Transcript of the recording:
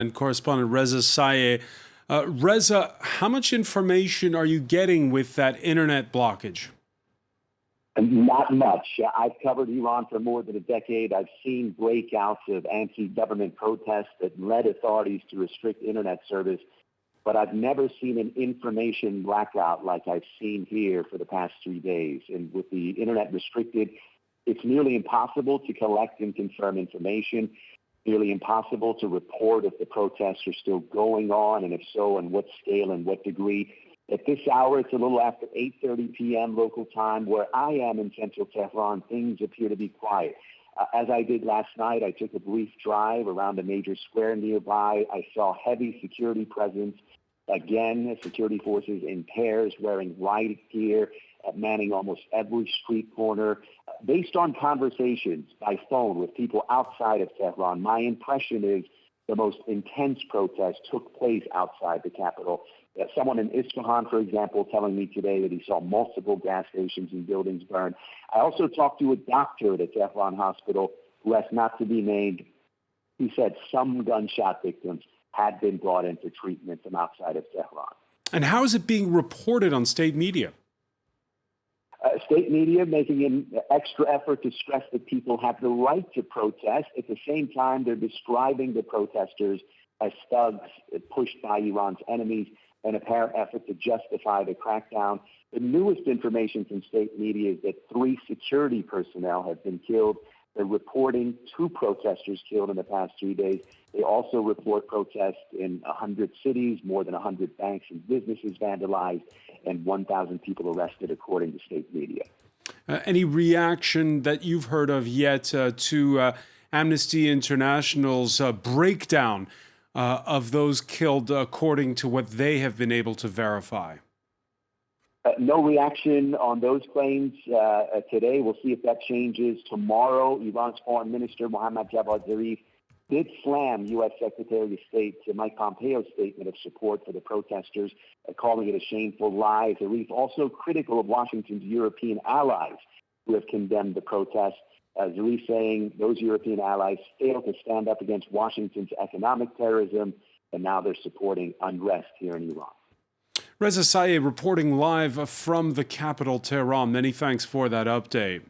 And correspondent Reza Sayeh. Reza, how much information are you getting with that internet blockage? Not much. I've covered Iran for more than a decade. I've seen breakouts of anti-government protests that led authorities to restrict internet service, but I've never seen an information blackout like I've seen here for the past 3 days. And with the internet restricted, it's nearly impossible to collect and confirm information, nearly impossible to report if the protests are still going on, and if so, on what scale and what degree. At this hour, it's a little after 8:30 p.m. local time. Where I am in central Tehran, things appear to be quiet. As I did last night, I took a brief drive around a major square nearby. I saw heavy security presence. Again, security forces in pairs wearing riot gear, manning almost every street corner. Based on conversations by phone with people outside of Tehran, my impression is the most intense protest took place outside the capital. Someone in Isfahan, for example, telling me today that he saw multiple gas stations and buildings burn. I also talked to a doctor at a Tehran hospital who asked not to be named. He said some gunshot victims had been brought in for treatment from outside of Tehran. And how is it being reported on state media? State media making an extra effort to stress that people have the right to protest. At the same time, they're describing the protesters as thugs pushed by Iran's enemies, an apparent effort to justify the crackdown. The newest information from state media is that 3 security personnel have been killed. They're reporting 2 protesters killed in the past 3 days. They also report protests in 100 cities, more than 100 banks and businesses vandalized, and 1,000 people arrested, according to state media. Any reaction that you've heard of yet to Amnesty International's breakdown of those killed according to what they have been able to verify? No reaction on those claims today. We'll see if that changes tomorrow. Iran's Foreign Minister Mohammad Javad Zarif did slam U.S. Secretary of State Mike Pompeo's statement of support for the protesters, calling it a shameful lie. Zarif also critical of Washington's European allies who have condemned the protests. Zarif saying those European allies failed to stand up against Washington's economic terrorism, and now they're supporting unrest here in Iran. Reza Sayeh reporting live from the capital, Tehran. Many thanks for that update.